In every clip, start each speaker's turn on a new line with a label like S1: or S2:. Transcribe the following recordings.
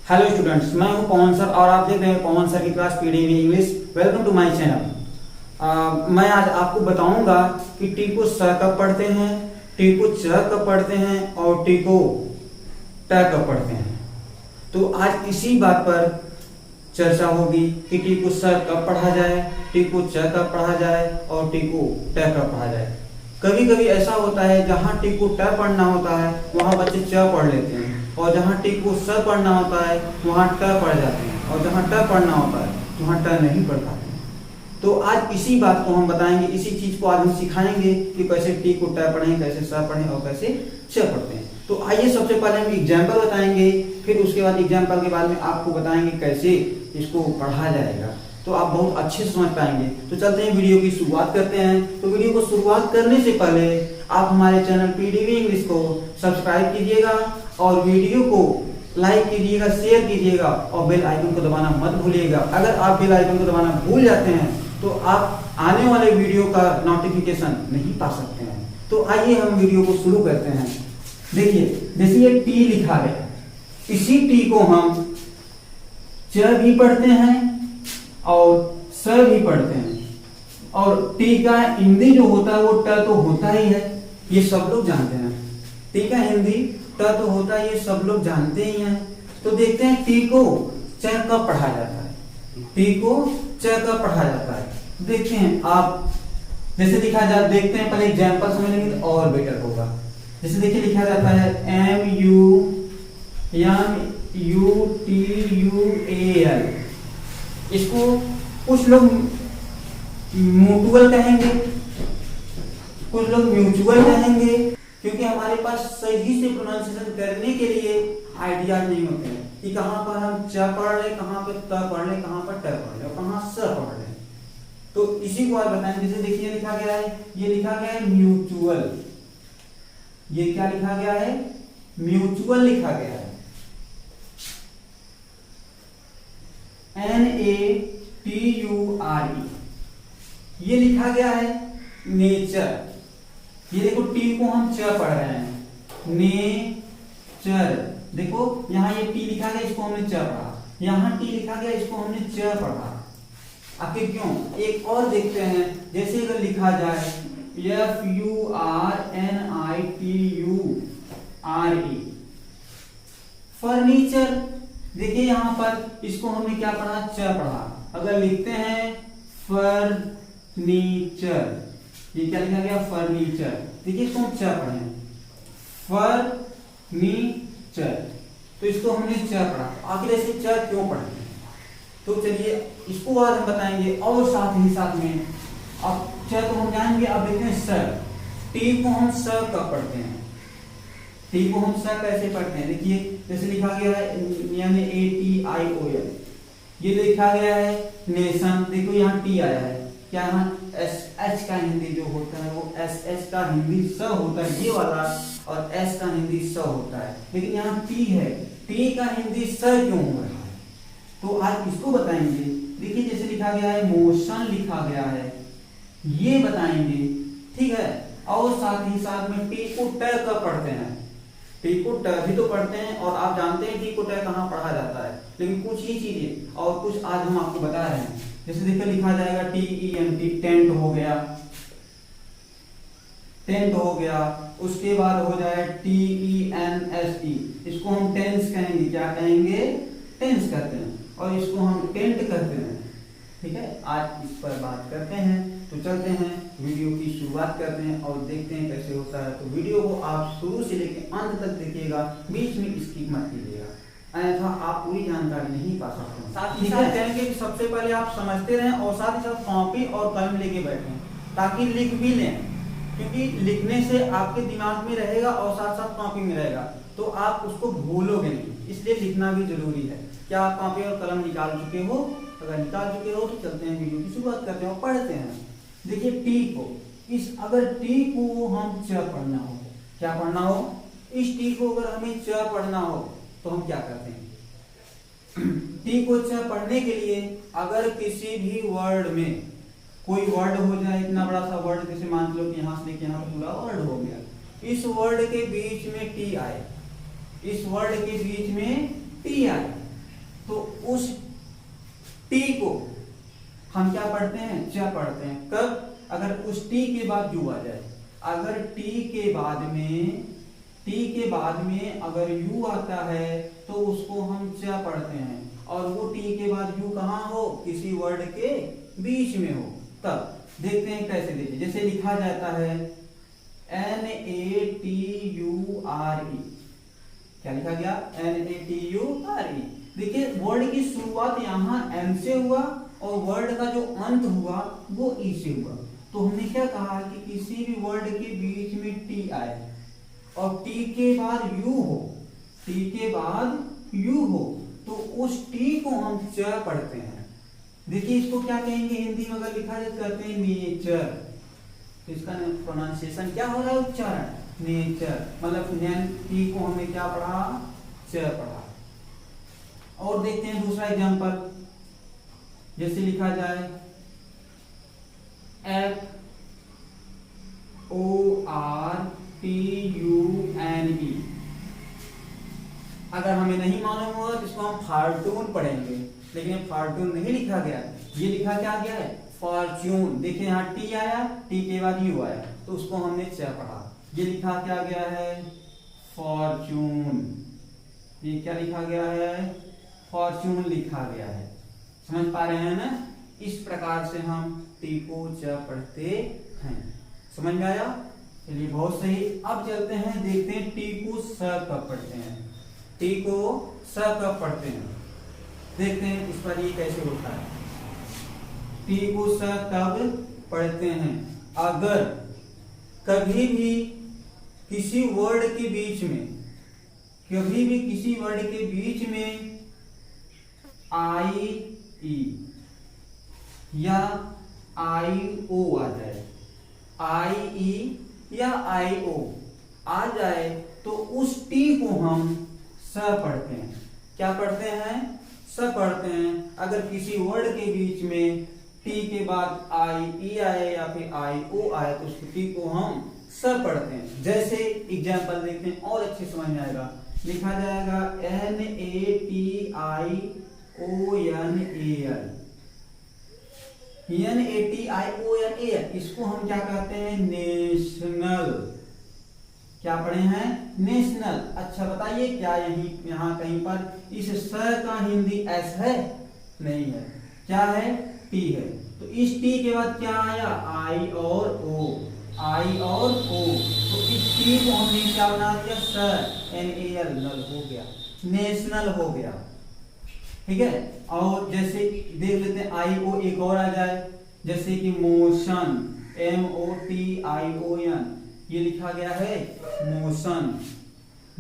S1: Hello students, मैं हूं पवन sir और आप देख रहे हैं पवन सर की class PDV English. Welcome to my channel. मैं आज आपको बताऊंगा कि टी को स कब पढ़ते हैं, टी को च कब पढ़ते हैं और टी को ट कब पढ़ते हैं। तो आज इसी बात पर चर्चा होगी कि टी को स कब पढ़ा जाए, टी को च कब पढ़ा जाए और टी को ट कब पढ़ा जाए। कभी कभी ऐसा होता है जहाँ टी को ट पढ़ना होता है वहाँ बच्चे च पढ़ लेते हैं, और जहाँ टी को स पढ़ना होता है वहाँ ट पढ़ जाते हैं, और जहाँ ट पढ़ना होता है वहाँ ट नहीं पढ़ पाते हैं। तो आज इसी बात को हम बताएंगे, इसी चीज को आज हम सिखाएंगे कि कैसे टी को ट पढ़ें, कैसे स पढ़ें और कैसे च पढ़ते हैं। तो आइए सबसे पहले हम एग्जाम्पल बताएंगे, फिर उसके बाद एग्जाम्पल के बाद में आपको बताएंगे कैसे इसको पढ़ा जाएगा, तो आप बहुत अच्छे से समझ पाएंगे। तो चलते हैं वीडियो की शुरुआत करते हैं। तो वीडियो को शुरुआत करने से पहले आप हमारे चैनल पीडीवी इंग्लिश को सब्सक्राइब कीजिएगा और वीडियो को लाइक कीजिएगा, शेयर कीजिएगा और बेल आइकन को दबाना मत भूलिएगा। अगर आप बेल आइकन को दबाना भूल जाते हैं तो आप आने वाले वीडियो का नोटिफिकेशन नहीं पा सकते हैं। तो आइए हम वीडियो को शुरू करते हैं। देखिए, जैसे ये टी लिखा गया, इसी टी को हम च भी पढ़ते हैं और स भी पढ़ते हैं, और टी का हिंदी जो होता है वो ट तो होता ही है, ये सब लोग जानते हैं। टी का हिंदी ट तो होता है, ये सब लोग जानते ही हैं। तो देखते हैं टी को च कब पढ़ा जाता है, टी को च कब पढ़ा जाता है। देखते हैं आप, जैसे लिखा जाता, देखते हैं पहले एग्जाम्पल समझ लेंगे तो और बेटर होगा। जैसे देखिए लिखा जाता है MUTUAL, इसको कुछ लोग म्यूचुअल कहेंगे, कुछ लोग म्यूचुअल कहेंगे, क्योंकि हमारे पास सही से प्रोनाउंसिएशन करने के लिए आइडियाज नहीं होते हैं कि कहाँ पर हम च पढ़ रहे, कहाँ पर त पढ़ रहे, कहाँ पर ट पढ़ रहे और कहाँ स पढ़ रहे। तो इसी को आप बताएं। जैसे देखिए लिखा गया है, ये लिखा गया है म्यूचुअल, ये क्या लिखा गया है, म्यूचुअल लिखा गया है, NATURE। ये लिखा गया है नेचर, ये देखो टी को हम च पढ़ रहे हैं, नेचर। देखो यहाँ ये टी लिखा गया, इसको हमने च पढ़ा, यहाँ टी लिखा गया, इसको हमने च पढ़ा। आखिर क्यों? एक और देखते हैं। जैसे अगर लिखा जाए FURNITURE, फर्नीचर, देखिए यहाँ पर इसको हमने क्या पढ़ा, च पढ़ा। अगर लिखते हैं फर्नीचर, ये क्या लिखा गया, फर्नीचर। देखिए इसको हम च पढ़े, फर्नीचर, तो इसको हमने च पढ़ा। आखिर ऐसे च क्यों पढ़े? तो चलिए इसको आज हम बताएंगे, और साथ ही साथ में अब च तो हम जानेंगे। अब देखते हैं स, टी को हम स कब पढ़ते हैं, टी को हम स कैसे पढ़ते हैं। देखिए जैसे लिखा गया है NATION, ये लिखा गया है नेशन। देखो यहाँ टी आया है, क्या यहाँ SH का हिंदी जो होता है वो SH का हिंदी स होता है, ये वाला, और S का हिंदी स होता है, लेकिन यहाँ टी है, टी का हिंदी स क्यों हो रहा है, तो आज इसको बताएंगे। देखिए जैसे लिखा गया है मोशन, लिखा गया है, ये बताएंगे, ठीक है। और साथ ही साथ में टी को ट कब पढ़ते हैं, टी को ट भी तो पढ़ते हैं, और आप जानते हैं टी को ट कहाँ पढ़ा जाता है, लेकिन कुछ ही चीजें और कुछ आज हम आपको बता रहे हैं। जैसे देखिए लिखा जाएगा TENT, टेंट हो गया, टेंट हो गया। उसके बाद हो जाए TENSE, इसको हम टेंस कहेंगे, क्या कहेंगे, टेंस कहते हैं, और इसको हम टेंट कहते हैं, ठीक है। आज इस पर बात करते हैं। तो चलते हैं वीडियो की शुरुआत करते हैं और देखते हैं कैसे होता है। तो वीडियो को आप शुरू से लेकर अंत तक देखिएगा, बीच में स्किप मत कीजिएगा, अन्यथा आप पूरी जानकारी नहीं पा सकते। साथ ही साथ कहेंगे कि सबसे पहले आप समझते रहें और साथ ही साथ कॉपी और कलम लेके बैठें, ताकि लिख भी लें, क्योंकि लिखने से आपके दिमाग में रहेगा और साथ साथ कॉपी में रहेगा, तो आप उसको भूलोगे नहीं, इसलिए लिखना भी जरूरी है। क्या आप कॉपी और कलम निकाल चुके हो? अगर निकाल चुके हो तो चलते हैं वीडियो की शुरुआत करते हैं और पढ़ते हैं। देखिए टी को, अगर टी को हम च पढ़ना हो, क्या पढ़ना हो, इस टी को अगर हमें च पढ़ना हो तो हम क्या करते हैं, टी को च पढ़ने के लिए अगर किसी भी वर्ड में कोई वर्ड हो जाए, इतना बड़ा सा वर्ड, जैसे मान लो कि यहाँ से लेके यहाँ पूरा वर्ड हो गया, इस वर्ड के बीच में टी आए, इस वर्ड के बीच में टी आए, टी को हम क्या पढ़ते हैं, च पढ़ते हैं। कब? अगर उस टी के बाद यू आ जाए। अगर टी के बाद में अगर यू आता है तो उसको हम च पढ़ते हैं, और वो टी के बाद यू कहाँ हो, किसी वर्ड के बीच में हो। तब देखते हैं कैसे, देखिए जैसे लिखा जाता है NATURE, क्या लिखा गया, NATURE। देखिए वर्ड की शुरुआत यहाँ एम से हुआ और वर्ड का जो अंत हुआ वो ई से हुआ। तो हमने क्या कहा कि किसी भी वर्ड के बीच में टी आए और टी के बाद यू हो, तो उस टी को हम च पढ़ते हैं। देखिए इसको क्या कहेंगे हिंदी में, अगर लिखा जाए कहते हैं नेचर। तो इसका प्रोनाउंसिएशन क्या हो रहा है, उच्चारण, नेचर। मतलब टी को हमने क्या पढ़ा, च पढ़ा। और देखते हैं दूसरा एग्जांपल, जैसे लिखा जाए FORTUNE। अगर हमें नहीं मालूम होगा तो इसको हम फॉर्टून पढ़ेंगे, लेकिन फॉर्टून नहीं लिखा गया, ये लिखा क्या गया है, फॉर्च्यून। देखिए यहाँ टी आया, टी के बाद यू आया, तो उसको हमने च पढ़ा। ये लिखा क्या गया है, फॉर्च्यून। ये क्या लिखा गया है, फॉर्च्यून लिखा गया है। समझ पा रहे हैं ना? इस प्रकार से हम टी को च पढ़ते हैं। समझ में आया? चलिए बहुत सही। अब चलते हैं, देखते हैं टी को स कब पढ़ते हैं। टी को स कब पढ़ते हैं, देखते हैं इस पर ये कैसे होता है। टी को स कब पढ़ते हैं, अगर कभी भी किसी वर्ड के बीच में आई ई या आई ओ आ जाए, आई ई या आई ओ आ जाए, तो उस टी को हम स पढ़ते हैं। क्या पढ़ते हैं, स पढ़ते हैं। अगर किसी वर्ड के बीच में टी के बाद आई ई आए या फिर आई ओ आए तो उस टी को हम स पढ़ते हैं। जैसे एग्जाम्पल देखते हैं और अच्छे समझ में आएगा। लिखा जाएगा NATIONAL। इसको हम क्या कहते हैं, नेशनल। क्या पढ़े हैं, नेशनल। अच्छा बताइए, क्या यहाँ कहीं पर इस स का हिंदी एस है? नहीं है। क्या है, टी है। तो इस टी के बाद क्या आया, आई और ओ, आई और ओ। तो इस टी को हमने क्या बना दिया, स, NAL, नल हो गया, नेशनल हो गया। ठीक है। और जैसे देख लेते हैं आई ओ एक और आ जाए, जैसे कि मोशन, MOTION। ये लिखा गया है मोशन,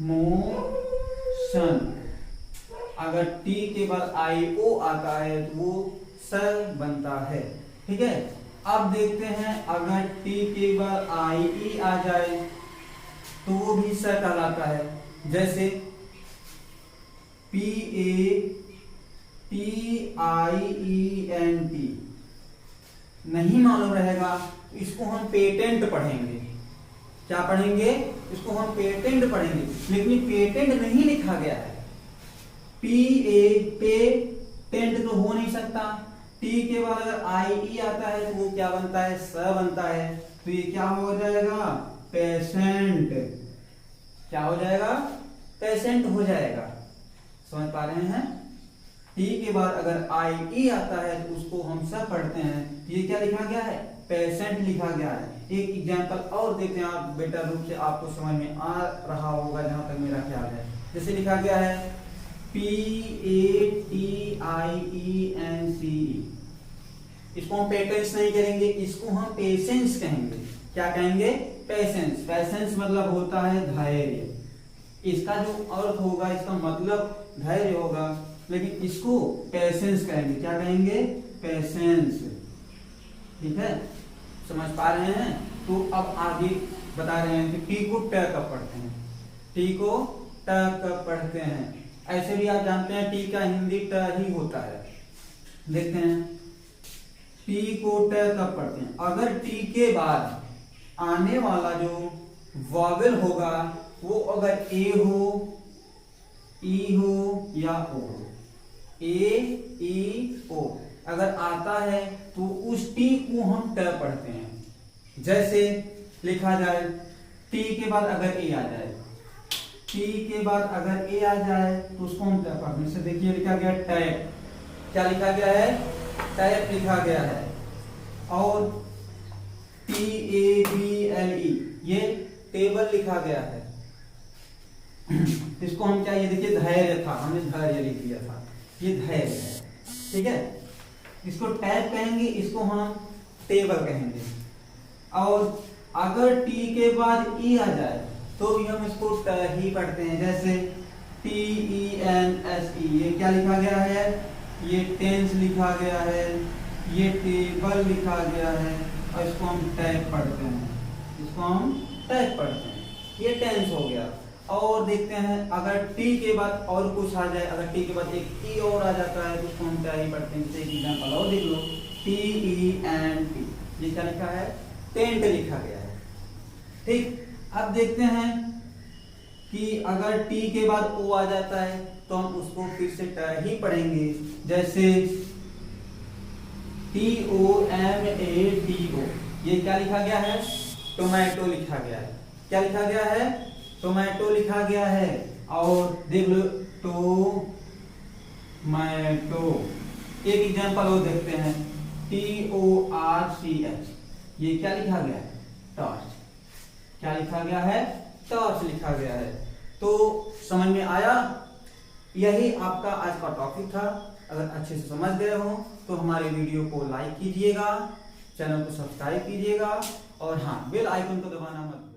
S1: मोशन। अगर टी के बाद आई ओ आता है तो वो स बनता है। ठीक है। अब देखते हैं अगर टी के बाद आई ई आ जाए तो वो भी स कहलाता है। जैसे PATIENT, नहीं मालूम रहेगा तो इसको हम पेटेंट पढ़ेंगे। क्या पढ़ेंगे, इसको हम पेटेंट पढ़ेंगे, लेकिन पेटेंट नहीं लिखा गया है। पेटेंट तो हो नहीं सकता। टी के बाद अगर आई ई आता है तो वो क्या बनता है, स बनता है। तो ये क्या हो जाएगा, पेशेंट। क्या हो जाएगा, पेशेंट हो जाएगा। समझ पा रहे हैं? टी के बाद अगर आई ई आता है तो उसको हम सब पढ़ते हैं। ये क्या लिखा गया है, पेशेंट लिखा गया है। एक एग्जांपल और देखते हैं, आप बेटर रूप से आपको समझ में आ रहा होगा जहां तक मेरा ख्याल है। जैसे लिखा गया है PATIENCE। इसको हम पेटेंस नहीं करेंगे, इसको हम पेशेंस कहेंगे। क्या कहेंगे, पेशेंस। पेशेंस मतलब होता है धैर्य। इसका जो अर्थ होगा, इसका मतलब धैर्य होगा, लेकिन इसको पेशेंस कहेंगे। क्या कहेंगे, पेशेंस। ठीक है, समझ पा रहे हैं? तो अब आगे बता रहे हैं कि टी को ट कब पढ़ते हैं। टी को ट कब पढ़ते हैं, ऐसे भी आप जानते हैं टी का हिंदी ट ही होता है। देखते हैं टी को ट कब पढ़ते हैं। अगर टी के बाद आने वाला जो वॉवेल होगा वो अगर ए हो, ई हो या ओ, ए ई ओ, अगर आता है तो उस टी को हम ट पढ़ते हैं। जैसे लिखा जाए टी के बाद अगर ए आ जाए, टी के बाद अगर ए आ जाए तो उसको हम ट पढ़ते हैं। जैसे देखिए लिखा गया टैप, क्या लिखा गया है? टैप लिखा गया है। और TABLE ये टेबल लिखा गया है। इसको हम क्या, ये देखिए धैर्य था, हमने धैर्य लिख दिया था, ये धैर्य है, ठीक है। इसको टैब कहेंगे, इसको हम टेबल कहेंगे। और अगर टी के बाद ई आ जाए तो भी हम इसको ट ही पढ़ते हैं। जैसे TENSE ये क्या लिखा गया है? ये टेंस लिखा गया है, ये टेबल लिखा गया है और इसको हम टैग पढ़ते हैं, इसको हम टैग पढ़ते हैं। ये टेंस हो गया। और देखते हैं अगर टी के बाद और कुछ आ जाए, अगर टी के बाद एक ई और आ जाता है तो उसको हम क्या ही पढ़ते हैं। जैसे एक एग्जांपल और देख लो, TENT ये क्या लिखा है? टेंट लिखा गया है, ठीक। अब देखते हैं कि अगर टी के बाद ओ आ जाता है तो हम उसको फिर से ट ही पढ़ेंगे। जैसे TOMATO ये क्या लिखा गया है? टोमेटो लिखा गया है। क्या लिखा गया है? टोमेटो लिखा गया है। और देख लो टोमेटो, एक एग्जांपल और देखते हैं, TORCH ये क्या लिखा गया है? टॉर्च। क्या लिखा गया है? टॉर्च लिखा गया है। तो समझ में आया? यही आपका आज का टॉपिक था। अगर अच्छे से समझ गए हो तो हमारे वीडियो को लाइक कीजिएगा, चैनल को सब्सक्राइब कीजिएगा और हाँ, बेल आइकन को दबाना मत